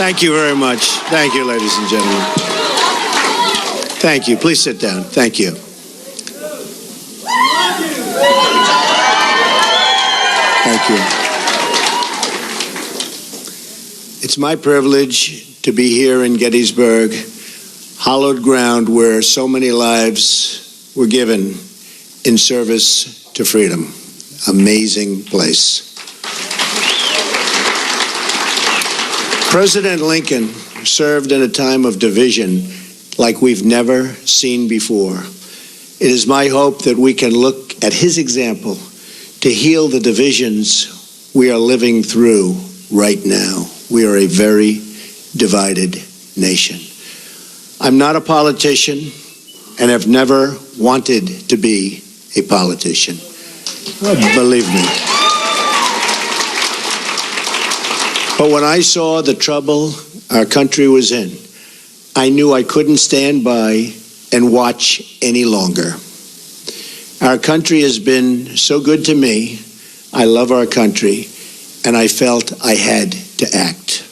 Thank you very much. Thank you, ladies and gentlemen. Thank you. Please sit down. Thank you. Thank you. It's my privilege to be here in Gettysburg, hallowed ground where so many lives were given in service to freedom. Amazing place. President Lincoln served in a time of division like we've never seen before. It is my hope that we can look at his example to heal the divisions we are living through right now. We are a very divided nation. I'm not a politician and have never wanted to be a politician. Believe me. But when I saw the trouble our country was in, I knew I couldn't stand by and watch any longer. Our country has been so good to me. I love our country, and I felt I had to act.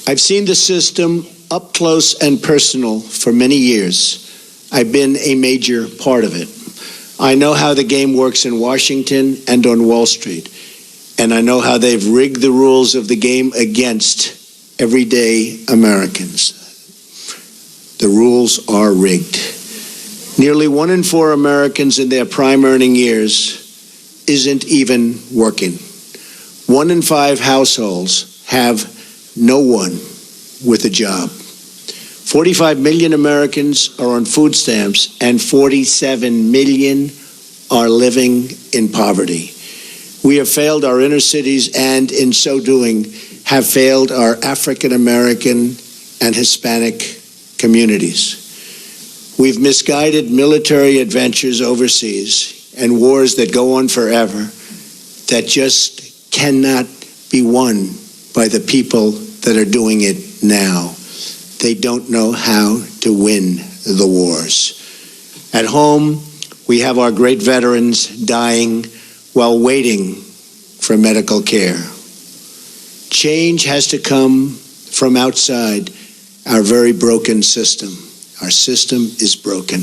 I've seen the system up close and personal for many years. I've been a major part of it. I know how the game works in Washington and on Wall Street, and I know how they've rigged the rules of the game against everyday Americans. The rules are rigged. Nearly 1 in 4 Americans in their prime earning years isn't even working. 1 in 5 households have no one with a job. 45 million Americans are on food stamps, and 47 million are living in poverty. We have failed our inner cities, and in so doing, have failed our African American and Hispanic communities. We've misguided military adventures overseas and wars that go on forever that just cannot be won by the people that are doing it now. They don't know how to win the wars. At home, we have our great veterans dying while waiting for medical care. Change has to come from outside our very broken system. Our system is broken.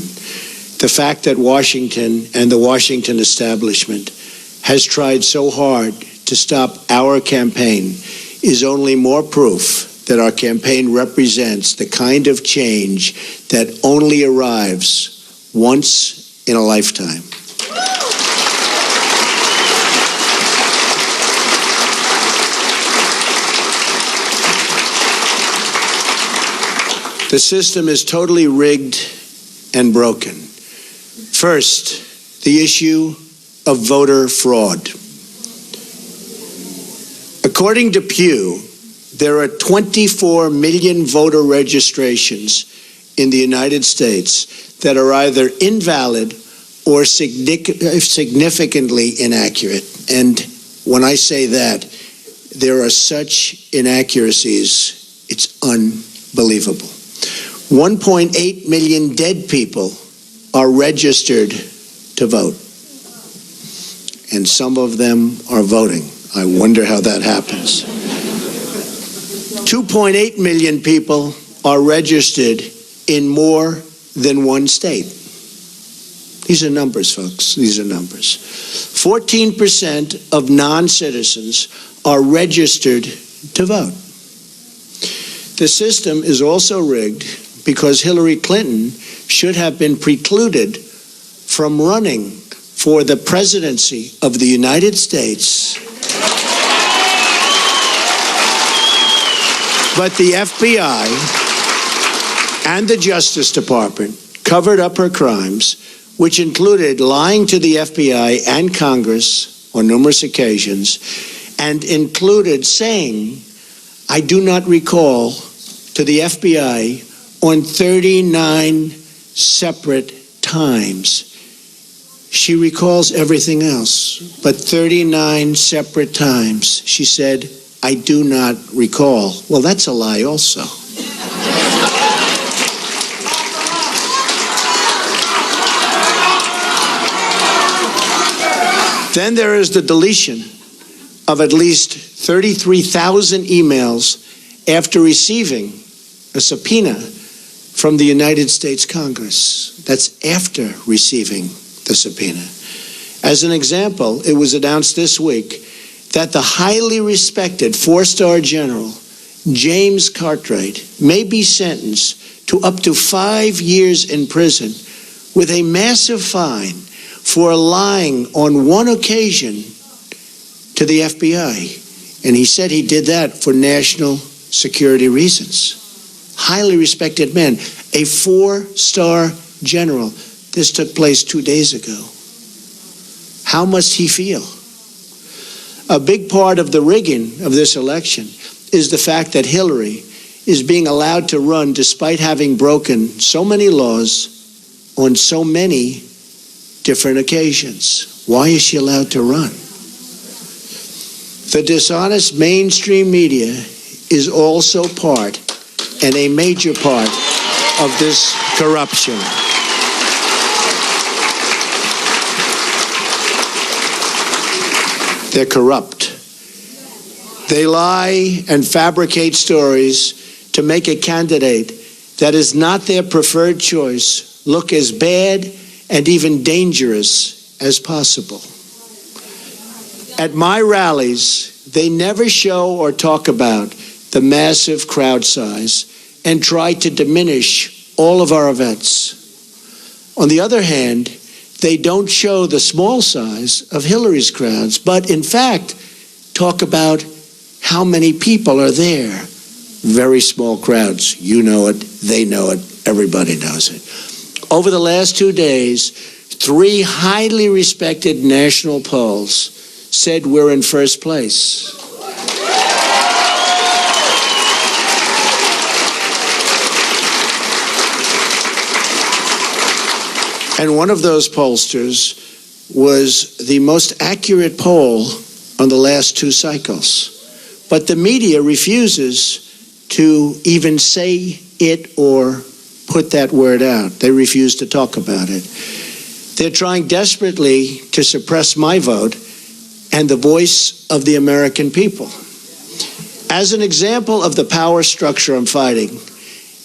The fact that Washington and the Washington establishment has tried so hard to stop our campaign is only more proof that our campaign represents the kind of change that only arrives once in a lifetime. The system is totally rigged and broken. First, the issue of voter fraud. According to Pew, there are 24 million voter registrations in the United States that are either invalid or significantly inaccurate. And when I say that, there are such inaccuracies, it's unbelievable. 1.8 million dead people are registered to vote, and some of them are voting. I wonder how that happens. 2.8 million people are registered in more than one state. These are numbers, folks. These are numbers. 14% of non-citizens are registered to vote. The system is also rigged because Hillary Clinton should have been precluded from running for the presidency of the United States. But the FBI and the Justice Department covered up her crimes, which included lying to the FBI and Congress on numerous occasions, and included saying, I do not recall, to the FBI on 39 separate times. She recalls everything else, but 39 separate times she said, I do not recall. Well, that's a lie also. Then there is the deletion of at least 33,000 emails after receiving a subpoena from the United States Congress. That's after receiving the subpoena. As an example, it was announced this week that the highly respected four-star general, James Cartwright, may be sentenced to up to 5 years in prison with a massive fine for lying on one occasion to the FBI. And he said he did that for national security reasons. Highly respected man, a four-star general. This took place 2 days ago. How must he feel? A big part of the rigging of this election is the fact that Hillary is being allowed to run despite having broken so many laws on so many different occasions. Why is she allowed to run? The dishonest mainstream media is also part and a major part of this corruption. They're corrupt. They lie and fabricate stories to make a candidate that is not their preferred choice look as bad and even dangerous as possible. At my rallies, they never show or talk about the massive crowd size and try to diminish all of our events. On the other hand, they don't show the small size of Hillary's crowds, but in fact, talk about how many people are there. Very small crowds. You know it, they know it, everybody knows it. Over the last 2 days, 3 highly respected national polls said we're in first place. And one of those pollsters was the most accurate poll on the last 2 cycles. But the media refuses to even say it or put that word out. They refuse to talk about it. They're trying desperately to suppress my vote and the voice of the American people. As an example of the power structure I'm fighting,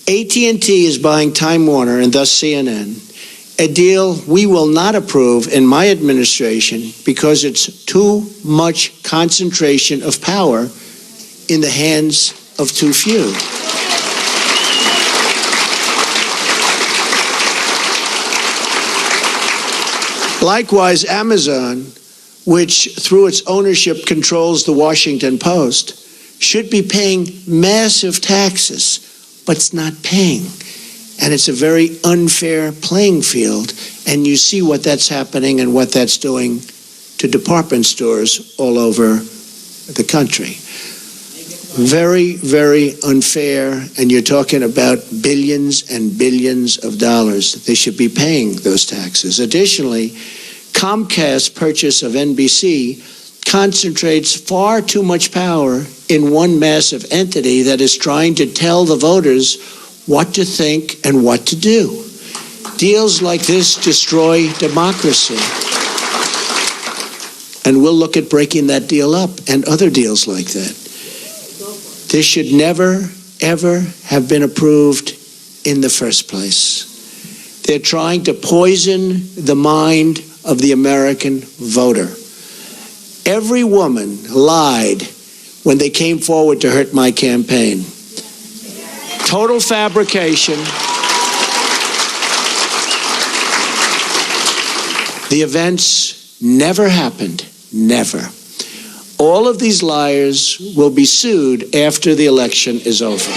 AT&T is buying Time Warner and thus CNN, a deal we will not approve in my administration because it's too much concentration of power in the hands of too few. Likewise, Amazon, which through its ownership controls the Washington Post, should be paying massive taxes, but it's not paying. And it's a very unfair playing field, and you see what that's happening and what that's doing to department stores all over the country. Very, very unfair, and you're talking about billions and billions of dollars. They should be paying those taxes. Additionally, Comcast's purchase of NBC concentrates far too much power in one massive entity that is trying to tell the voters what to think and what to do. Deals like this destroy democracy. And we'll look at breaking that deal up and other deals like that. This should never, ever have been approved in the first place. They're trying to poison the mind of the American voter. Every woman lied when they came forward to hurt my campaign. Total fabrication. The events never happened, never. All of these liars will be sued after the election is over.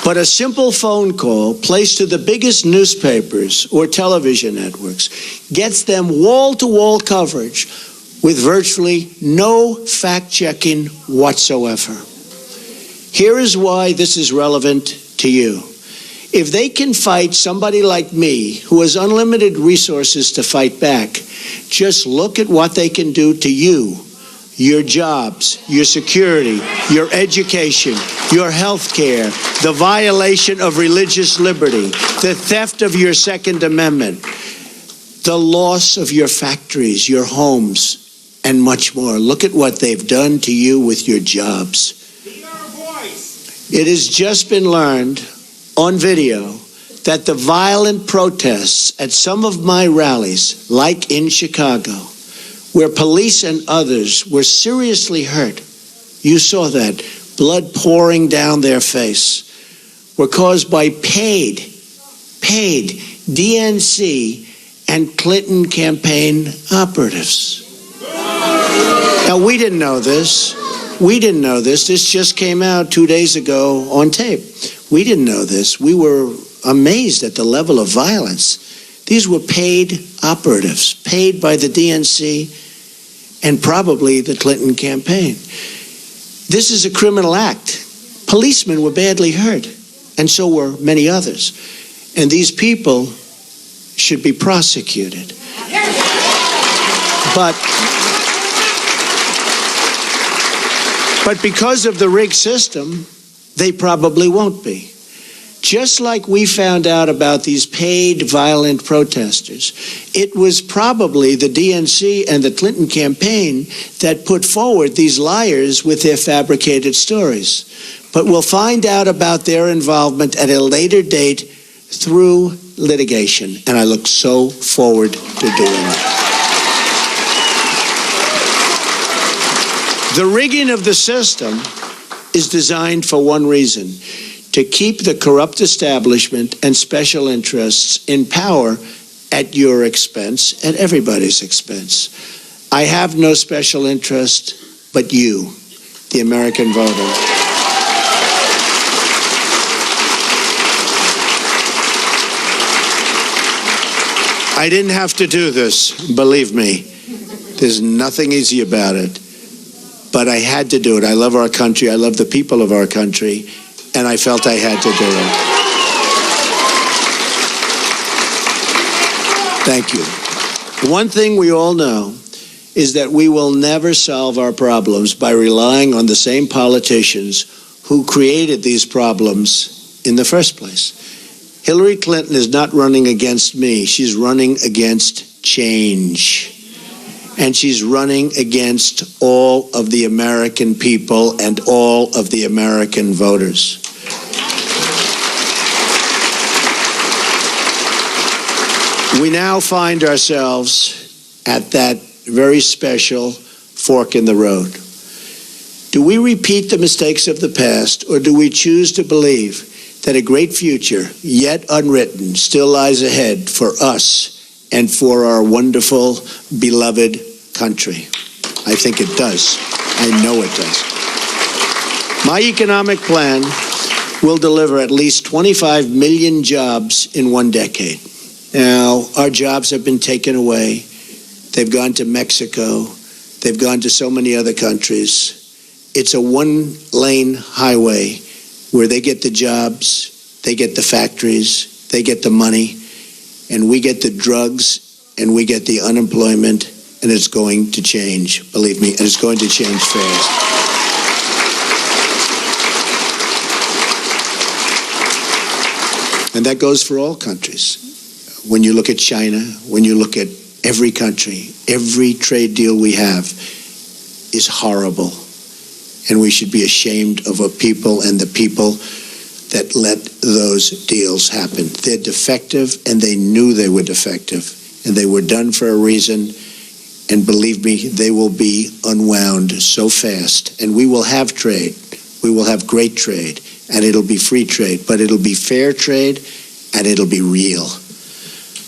But a simple phone call placed to the biggest newspapers or television networks gets them wall-to-wall coverage with virtually no fact-checking whatsoever. Here is why this is relevant to you. If they can fight somebody like me, who has unlimited resources to fight back, just look at what they can do to you, your jobs, your security, your education, your health care, the violation of religious liberty, the theft of your Second Amendment, the loss of your factories, your homes, and much more. Look at what they've done to you with your jobs. It has just been learned on video that the violent protests at some of my rallies, like in Chicago, where police and others were seriously hurt, you saw that, blood pouring down their face, were caused by paid DNC and Clinton campaign operatives. Now, we didn't know this. This just came out 2 days ago on tape. We didn't know this. We were amazed at the level of violence. These were paid operatives, paid by the DNC and probably the Clinton campaign. This is a criminal act. Policemen were badly hurt, and so were many others. And these people should be prosecuted. But because of the rigged system, they probably won't be. Just like we found out about these paid violent protesters, it was probably the DNC and the Clinton campaign that put forward these liars with their fabricated stories. But we'll find out about their involvement at a later date through litigation, and I look so forward to doing it. The rigging of the system is designed for one reason: to keep the corrupt establishment and special interests in power at your expense, at everybody's expense. I have no special interest but you, the American voter. I didn't have to do this, believe me. There's nothing easy about it. But I had to do it. I love our country. I love the people of our country. And I felt I had to do it. Thank you. One thing we all know is that we will never solve our problems by relying on the same politicians who created these problems in the first place. Hillary Clinton is not running against me. She's running against change. And she's running against all of the American people and all of the American voters. We now find ourselves at that very special fork in the road. Do we repeat the mistakes of the past, or do we choose to believe that a great future, yet unwritten, still lies ahead for us and for our wonderful, beloved country? I think it does. I know it does. My economic plan will deliver at least 25 million jobs in 1 decade. Now, our jobs have been taken away. They've gone to Mexico. They've gone to so many other countries. It's a one-lane highway where they get the jobs, they get the factories, they get the money, and we get the drugs, and we get the unemployment, and it's going to change, believe me, and it's going to change fast. And that goes for all countries. When you look at China, when you look at every country, every trade deal we have is horrible. And we should be ashamed of our people and the people that let those deals happen. They're defective, and they knew they were defective, and they were done for a reason. And believe me, they will be unwound so fast. And we will have trade. We will have great trade, and it'll be free trade, but it'll be fair trade, and it'll be real.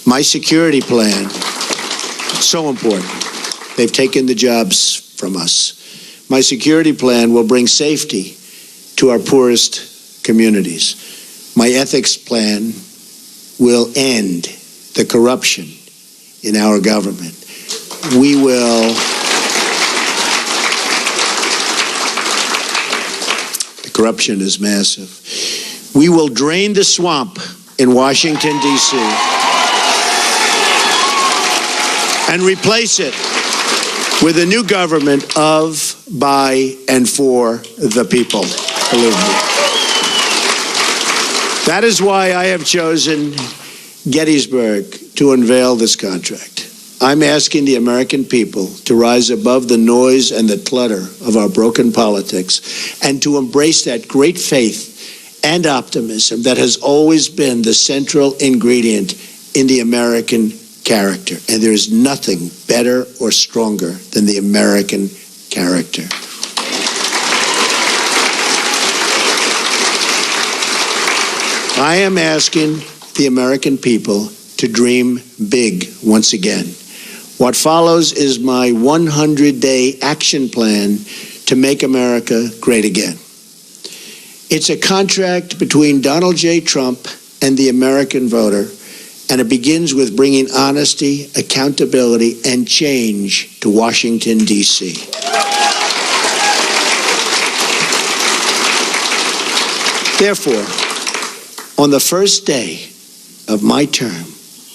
My security plan, so important. They've taken the jobs from us. My security plan will bring safety to our poorest communities. My ethics plan will end the corruption in our government. We will... The corruption is massive. We will drain the swamp in Washington, D.C. and replace it with a new government of, by, and for the people. Believe me. That is why I have chosen Gettysburg to unveil this contract. I'm asking the American people to rise above the noise and the clutter of our broken politics and to embrace that great faith and optimism that has always been the central ingredient in the American character. And there's nothing better or stronger than the American character. I am asking the American people to dream big once again. What follows is my 100-day action plan to make America great again. It's a contract between Donald J. Trump and the American voter, and it begins with bringing honesty, accountability, and change to Washington, D.C. Therefore, on the first day of my term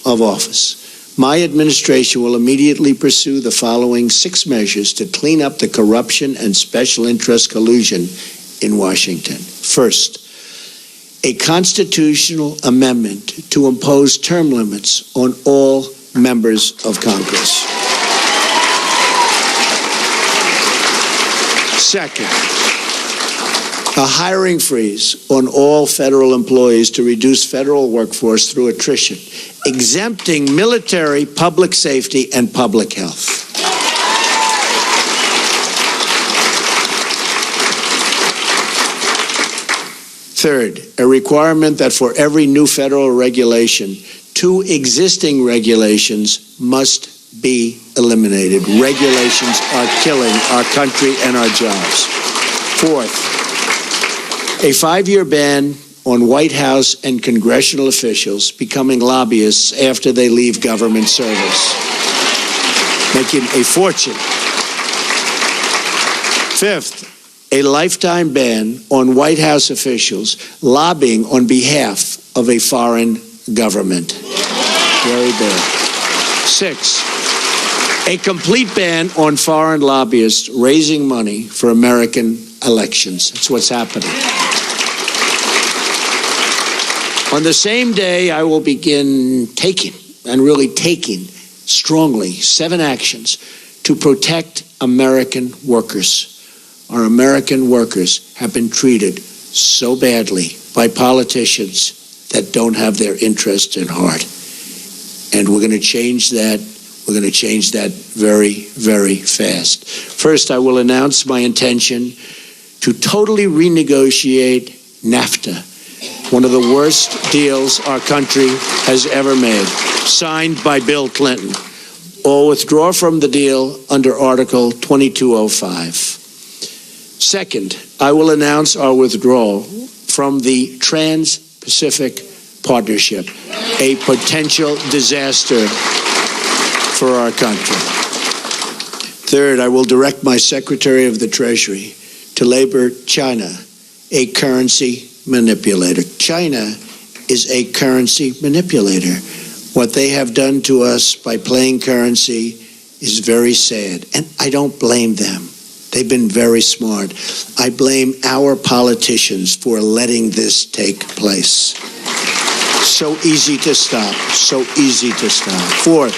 of office, my administration will immediately pursue the following 6 measures to clean up the corruption and special interest collusion in Washington. First, a constitutional amendment to impose term limits on all members of Congress. Second, a hiring freeze on all federal employees to reduce federal workforce through attrition, exempting military, public safety, and public health. Third, a requirement that for every new federal regulation, 2 existing regulations must be eliminated. Regulations are killing our country and our jobs. Fourth, a 5-year ban on White House and congressional officials becoming lobbyists after they leave government service, making a fortune. Fifth, a lifetime ban on White House officials lobbying on behalf of a foreign government. Very bad. 6, a complete ban on foreign lobbyists raising money for American elections. That's what's happening. On the same day, I will begin taking strongly 7 actions to protect American workers. Our American workers have been treated so badly by politicians that don't have their interests at heart. And we're going to change that. We're going to change that very, very fast. First, I will announce my intention to totally renegotiate Nafta, one of the worst deals our country has ever made, signed by Bill Clinton, or withdraw from the deal under Article 2205. Second, I will announce our withdrawal from the Trans-Pacific Partnership, a potential disaster for our country. Third, I will direct my Secretary of the Treasury to label China a currency manipulator. China is a currency manipulator. What they have done to us by playing currency is very sad, and I don't blame them. They've been very smart. I blame our politicians for letting this take place. So easy to stop, so easy to stop. Fourth,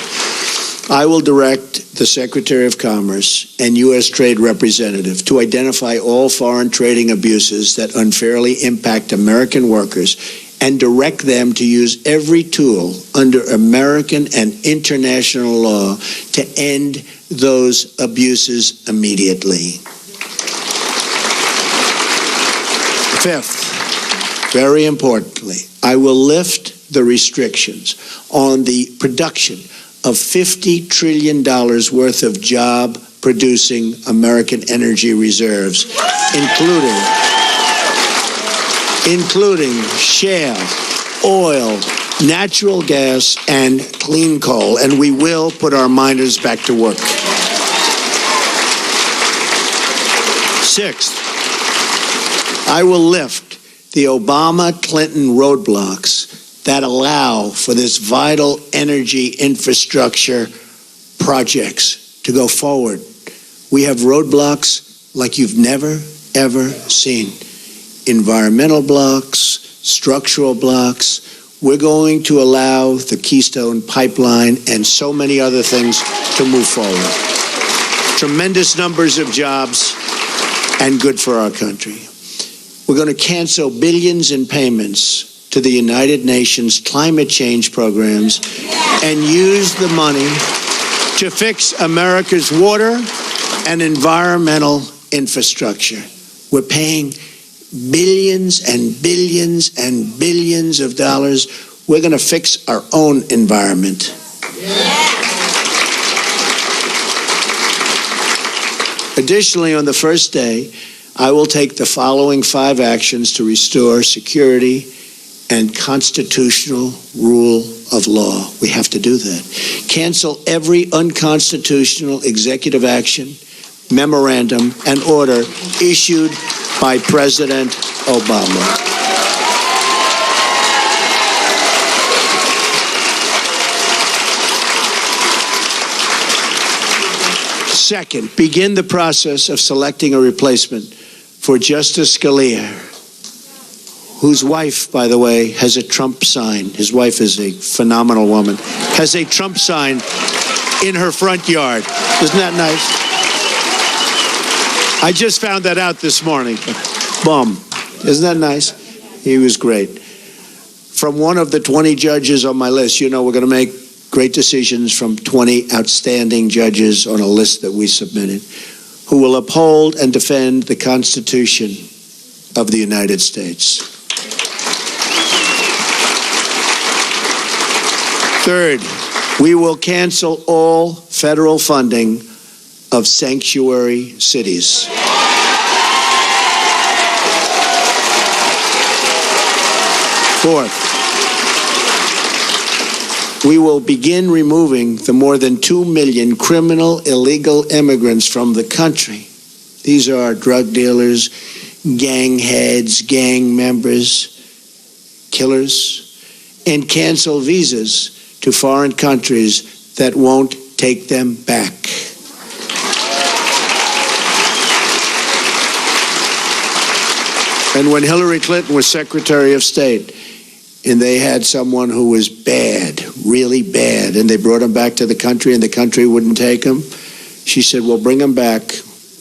I will direct the Secretary of Commerce and U.S. Trade Representative to identify all foreign trading abuses that unfairly impact American workers and direct them to use every tool under American and international law to end those abuses immediately. Fifth, very importantly, I will lift the restrictions on the production of $50 trillion worth of job-producing American energy reserves, including shale, oil, natural gas, and clean coal, and we will put our miners back to work. Sixth, I will lift the Obama-Clinton roadblocks that allow for this vital energy infrastructure projects to go forward We have roadblocks like you've never, ever seen. Environmental blocks, structural blocks. We're going to allow the Keystone Pipeline and so many other things to move forward. Tremendous numbers of jobs and good for our country. We're going to cancel billions in payments to the United Nations climate change programs and use the money to fix America's water and environmental infrastructure. We're paying billions and billions and billions of dollars. We're going to fix our own environment. Additionally, on the first day, I will take the following 5 actions to restore security and constitutional rule of law. We have to do that. Cancel every unconstitutional executive action, memorandum, and order issued by President Obama. Second, begin the process of selecting a replacement for Justice Scalia, whose wife, by the way, has a Trump sign. His wife is a phenomenal woman. Has a Trump sign in her front yard. Isn't that nice? I just found that out this morning. Boom. Isn't that nice? He was great. From one of the 20 judges on my list, you know we're going to make great decisions from 20 outstanding judges on a list that we submitted, who will uphold and defend the Constitution of the United States. Third, we will cancel all federal funding of sanctuary cities. Fourth, we will begin removing the more than 2 million criminal illegal immigrants from the country. These are drug dealers, gang heads, gang members, killers, and cancel visas to foreign countries that won't take them back. And when Hillary Clinton was Secretary of State, and they had someone who was bad, really bad, and they brought him back to the country and the country wouldn't take him, she said, well, bring him back.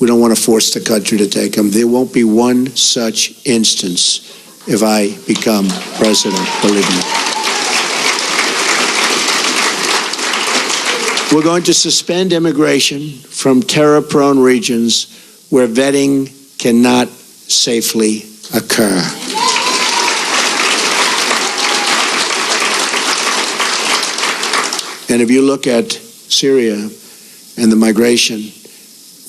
We don't want to force the country to take him. There won't be one such instance if I become president, believe me. We're going to suspend immigration from terror-prone regions where vetting cannot safely occur. And if you look at Syria and the migration,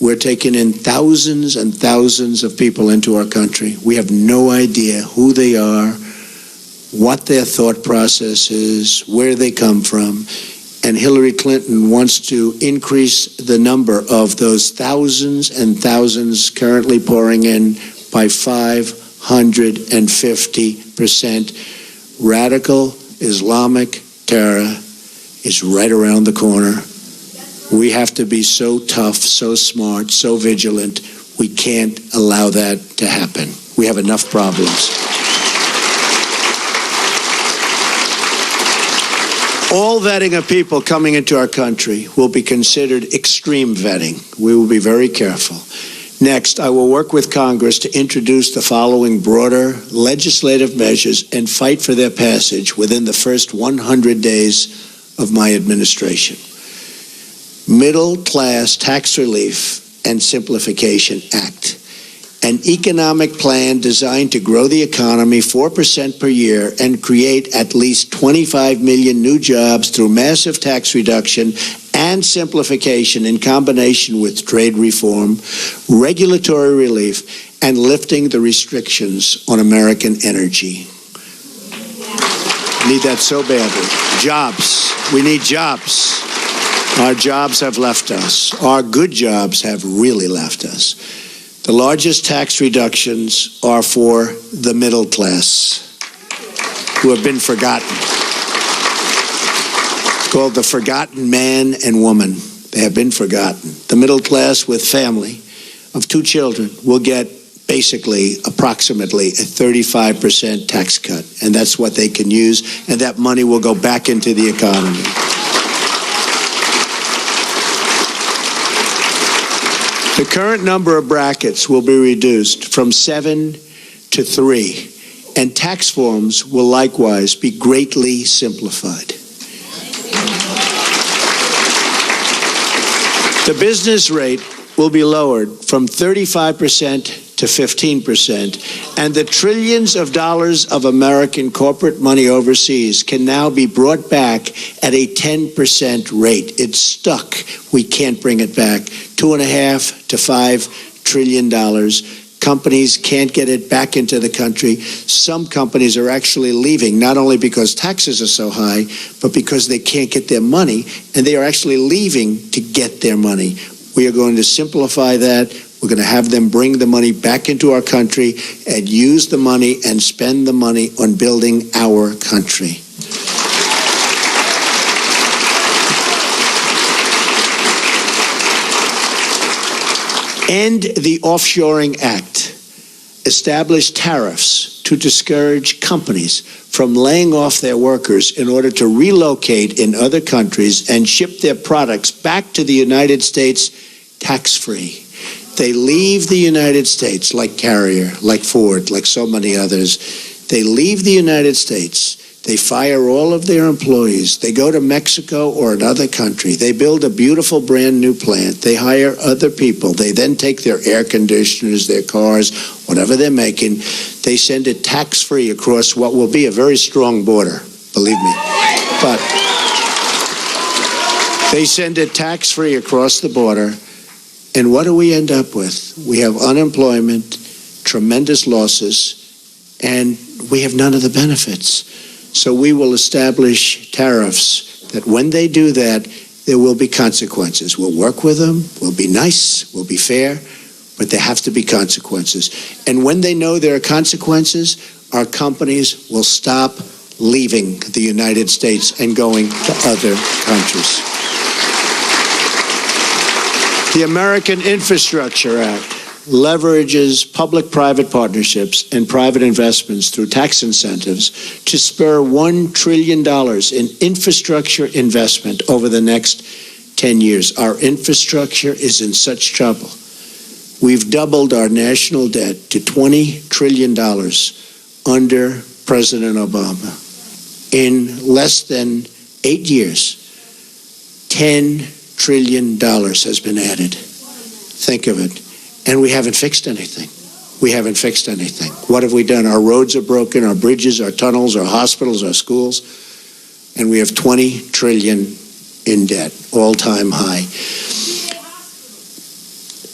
we're taking in thousands and thousands of people into our country. We have no idea who they are, what their thought process is, where they come from. And Hillary Clinton wants to increase the number of those thousands and thousands currently pouring in by 550%. Radical Islamic terror is right around the corner. We have to be so tough, so smart, so vigilant. We can't allow that to happen. We have enough problems. All vetting of people coming into our country will be considered extreme vetting. We will be very careful. Next, I will work with Congress to introduce the following broader legislative measures and fight for their passage within the first 100 days of my administration. Middle Class Tax Relief and Simplification Act, an economic plan designed to grow the economy 4% per year and create at least 25 million new jobs through massive tax reduction and simplification in combination with trade reform, regulatory relief, and lifting the restrictions on American energy. Need that so badly. Jobs. We need jobs. Our jobs have left us. Our good jobs have really left us. The largest tax reductions are for the middle class, who have been forgotten. It's called the forgotten man and woman. They have been forgotten. The middle class with family of 2 children will get basically approximately a 35% tax cut, and that's what they can use, and that money will go back into the economy. The current number of brackets will be reduced from 7 to 3, and tax forms will likewise be greatly simplified. The business rate will be lowered from 35% to 15%, and the trillions of dollars of American corporate money overseas can now be brought back at a 10% rate. It's stuck. We can't bring it back. $2.5 to $5 trillion. Companies can't get it back into the country. Some companies are actually leaving, not only because taxes are so high, but because they can't get their money, and they are actually leaving to get their money. We are going to simplify that. We're going to have them bring the money back into our country and use the money and spend the money on building our country. End the Offshoring Act. Establish tariffs to discourage companies from laying off their workers in order to relocate in other countries and ship their products back to the United States tax-free. They leave the United States, like Carrier, like Ford, like so many others. They leave the United States. They fire all of their employees. They go to Mexico or another country. They build a beautiful brand new plant. They hire other people. They then take their air conditioners, their cars, whatever they're making. They send it tax-free across what will be a very strong border, believe me. But they send it tax-free across the border. And what do we end up with? We have unemployment, tremendous losses, and we have none of the benefits. So we will establish tariffs that when they do that, there will be consequences. We'll work with them, we'll be nice, we'll be fair, but there have to be consequences. And when they know there are consequences, our companies will stop leaving the United States and going to other countries. The American Infrastructure Act leverages public-private partnerships and private investments through tax incentives to spur $1 trillion in infrastructure investment over the next 10 years. Our infrastructure is in such trouble. We've doubled our national debt to $20 trillion under President Obama. In less than 8 years, $10 trillion has been added. Think of it. And we haven't fixed anything. We haven't fixed anything. What have we done? Our roads are broken, our bridges, our tunnels, our hospitals, our schools, and we have $20 trillion in debt, all-time high.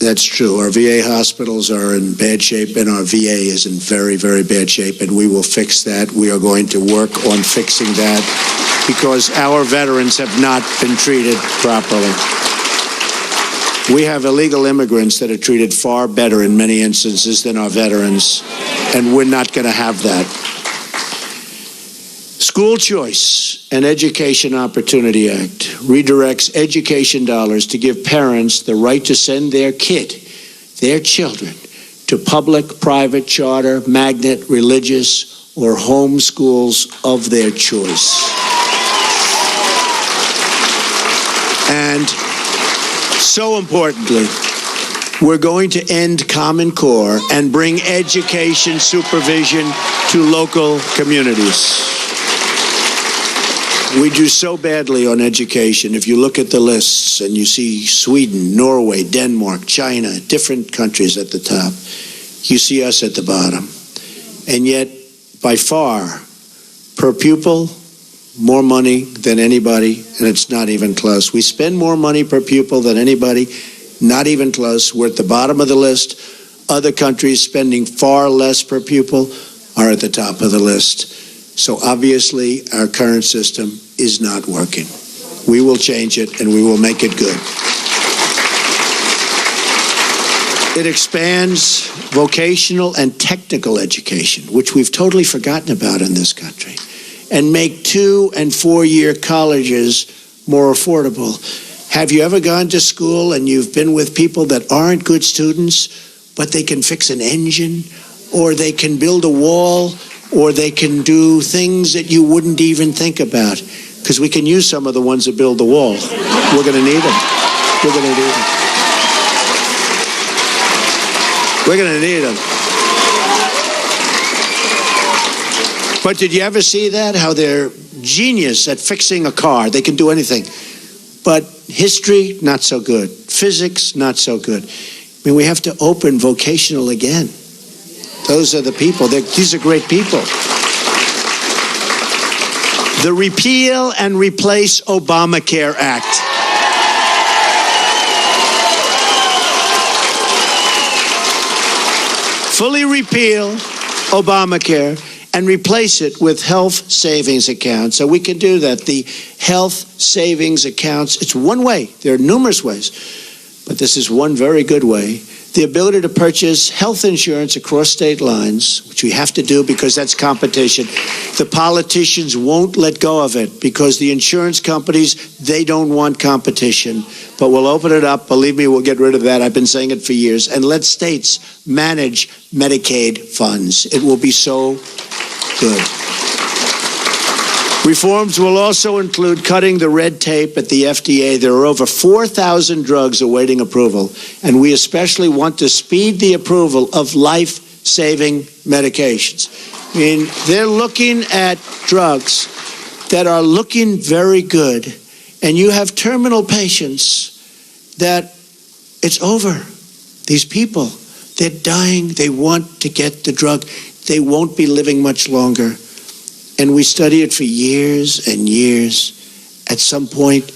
That's true. Our VA hospitals are in bad shape, and our VA is in very, very bad shape, and we will fix that. We are going to work on fixing that because our veterans have not been treated properly. We have illegal immigrants that are treated far better in many instances than our veterans, and we're not going to have that. School Choice and Education Opportunity Act redirects education dollars to give parents the right to send their children, to public, private, charter, magnet, religious, or home schools of their choice. And so importantly, we're going to end Common Core and bring education supervision to local communities. We do so badly on education. If you look at the lists and you see Sweden, Norway, Denmark, China, different countries at the top, you see us at the bottom. And yet, by far, per pupil, more money than anybody, and it's not even close. We spend more money per pupil than anybody, not even close. We're at the bottom of the list. Other countries spending far less per pupil are at the top of the list. So obviously, our current system is not working. We will change it, and we will make it good. It expands vocational and technical education, which we've totally forgotten about in this country, and make 2- and 4-year colleges more affordable. Have you ever gone to school and you've been with people that aren't good students, but they can fix an engine, or they can build a wall, or they can do things that you wouldn't even think about? Because we can use some of the ones that build the wall. We're going to need them. We're going to need them. We're going to need them. But did you ever see that? How they're genius at fixing a car. They can do anything. But history, not so good. Physics, not so good. I mean, we have to open vocational again. Those are the people. These are great people. The Repeal and Replace Obamacare Act. Fully repeal Obamacare and replace it with health savings accounts. So we can do that. The health savings accounts, it's one way. There are numerous ways, but this is one very good way. The ability to purchase health insurance across state lines, which we have to do because that's competition. The politicians won't let go of it because the insurance companies, they don't want competition. But we'll open it up. Believe me, we'll get rid of that. I've been saying it for years. And let states manage Medicaid funds. It will be so good. Reforms will also include cutting the red tape at the FDA. There are over 4,000 drugs awaiting approval, and we especially want to speed the approval of life-saving medications. I mean, they're looking at drugs that are looking very good, and you have terminal patients that it's over. These people, they're dying. They want to get the drug. They won't be living much longer. And we study it for years and years. At some point,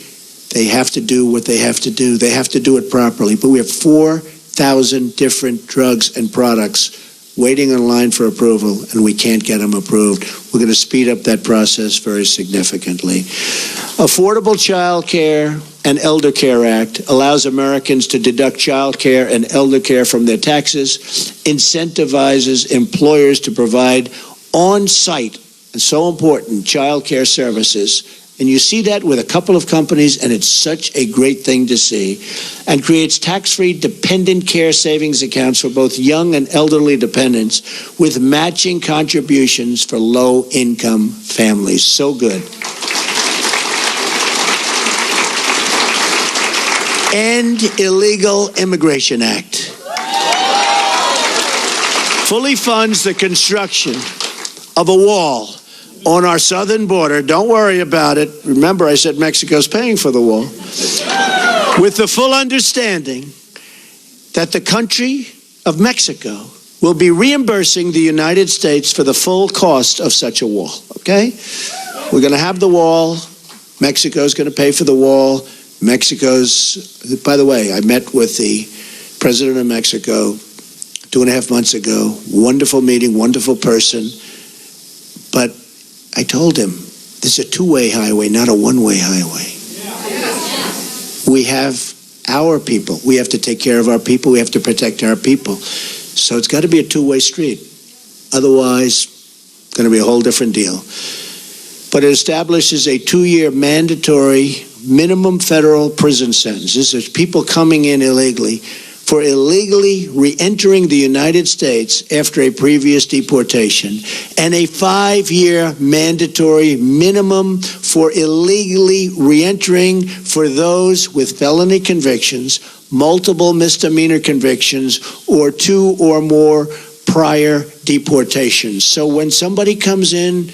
they have to do what they have to do. They have to do it properly. But we have 4,000 different drugs and products waiting in line for approval, and we can't get them approved. We're going to speed up that process very significantly. Affordable Child Care and Elder Care Act allows Americans to deduct child care and elder care from their taxes, incentivizes employers to provide on-site, and so important, child care services. And you see that with a couple of companies, and it's such a great thing to see. And creates tax-free dependent care savings accounts for both young and elderly dependents with matching contributions for low-income families. So good. End Illegal Immigration Act. Fully funds the construction of a wall on our southern border. Don't worry about it. Remember, I said Mexico's paying for the wall. With the full understanding that the country of Mexico will be reimbursing the United States for the full cost of such a wall, okay? We're going to have the wall. Mexico's going to pay for the wall. By the way, I met with the president of Mexico 2.5 months ago. Wonderful meeting, wonderful person. But I told him, this is a two-way highway, not a one-way highway. We have our people. We have to take care of our people. We have to protect our people. So it's got to be a two-way street. Otherwise, it's going to be a whole different deal. But it establishes a 2-year mandatory minimum federal prison sentence. This is people coming in illegally for illegally re-entering the United States after a previous deportation, and a 5-year mandatory minimum for illegally re-entering for those with felony convictions, multiple misdemeanor convictions, or 2 or more prior deportations. So when somebody comes in,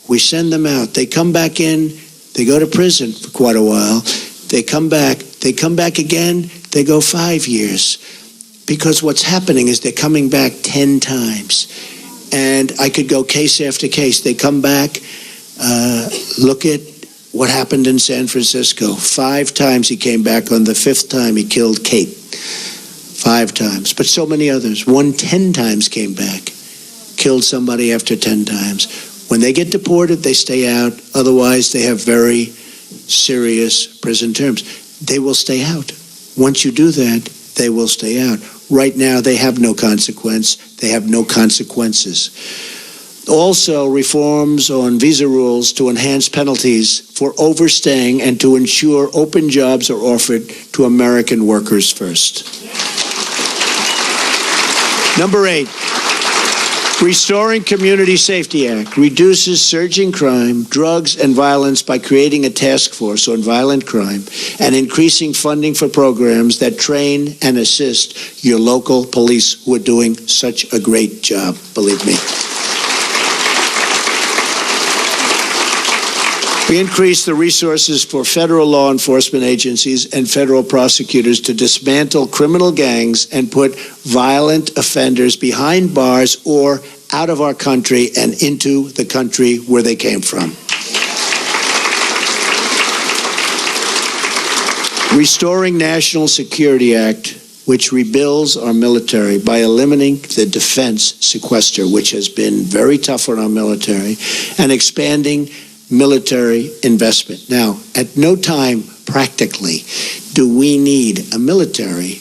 we send them out. They come back in, they go to prison for quite a while. They come back again, they go 5 years. Because what's happening is they're coming back 10 times. And I could go case after case. They come back, look at what happened in San Francisco. 5 times he came back. On the 5th time, he killed Kate. 5 times. But so many others. 10 times came back. Killed somebody after 10 times. When they get deported, they stay out. Otherwise, they have very serious prison terms. They will stay out. Once you do that, they will stay out. Right now, they have no consequence. They have no consequences. Also, reforms on visa rules to enhance penalties for overstaying and to ensure open jobs are offered to American workers first. Number 8, Restoring Community Safety Act reduces surging crime, drugs, and violence by creating a task force on violent crime and increasing funding for programs that train and assist your local police who are doing such a great job, believe me. We increase the resources for federal law enforcement agencies and federal prosecutors to dismantle criminal gangs and put violent offenders behind bars or out of our country and into the country where they came from. Restoring National Security Act, which rebuilds our military by eliminating the defense sequester, which has been very tough on our military, and expanding military investment. Now, at no time, practically, do we need a military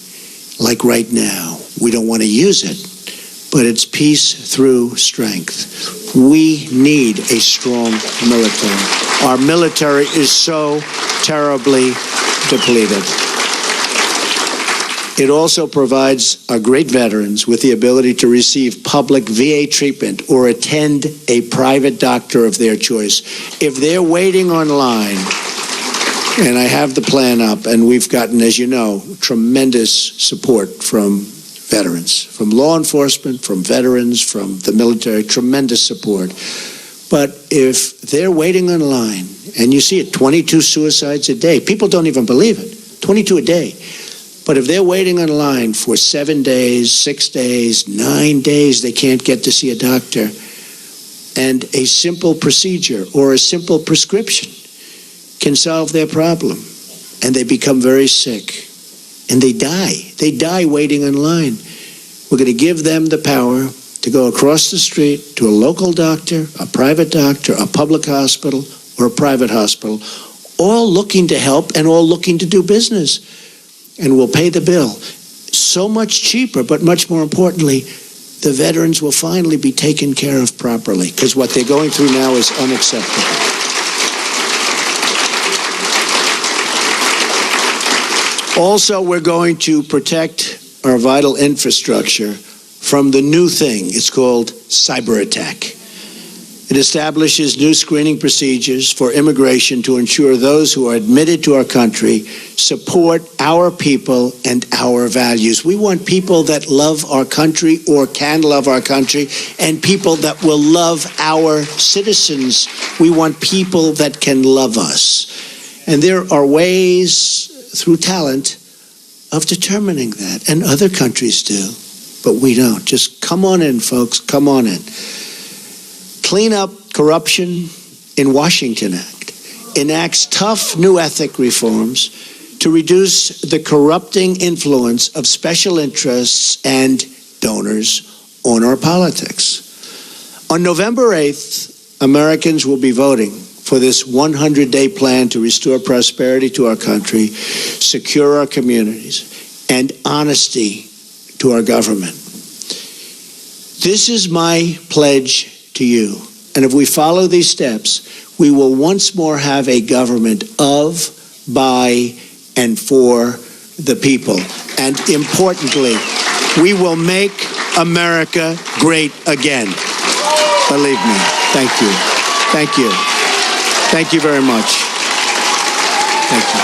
like right now. We don't want to use it, but it's peace through strength. We need a strong military. Our military is so terribly depleted. It also provides our great veterans with the ability to receive public VA treatment or attend a private doctor of their choice. If they're waiting online, and I have the plan up, and we've gotten, as you know, tremendous support from veterans, from law enforcement, from veterans, from the military, tremendous support. But if they're waiting online, and you see it, 22 suicides a day, people don't even believe it, 22 a day. But if they're waiting in line for 7 days, 6 days, 9 days, they can't get to see a doctor, and a simple procedure or a simple prescription can solve their problem, and they become very sick, and they die. They die waiting in line. We're going to give them the power to go across the street to a local doctor, a private doctor, a public hospital, or a private hospital, all looking to help and all looking to do business. And we'll pay the bill. So much cheaper, but much more importantly, the veterans will finally be taken care of properly, because what they're going through now is unacceptable. Also, we're going to protect our vital infrastructure from the new thing. It's called cyber attack. It establishes new screening procedures for immigration to ensure those who are admitted to our country support our people and our values. We want people that love our country or can love our country, and people that will love our citizens. We want people that can love us. And there are ways through talent of determining that, and other countries do, but we don't. Just come on in, folks, come on in. Clean Up Corruption in Washington Act enacts tough new ethic reforms to reduce the corrupting influence of special interests and donors on our politics. On November 8th, Americans will be voting for this 100-day plan to restore prosperity to our country, secure our communities, and honesty to our government. This is my pledge to you. And if we follow these steps, we will once more have a government of, by, and for the people. And importantly, we will make America great again. Believe me. Thank you. Thank you. Thank you very much. Thank you.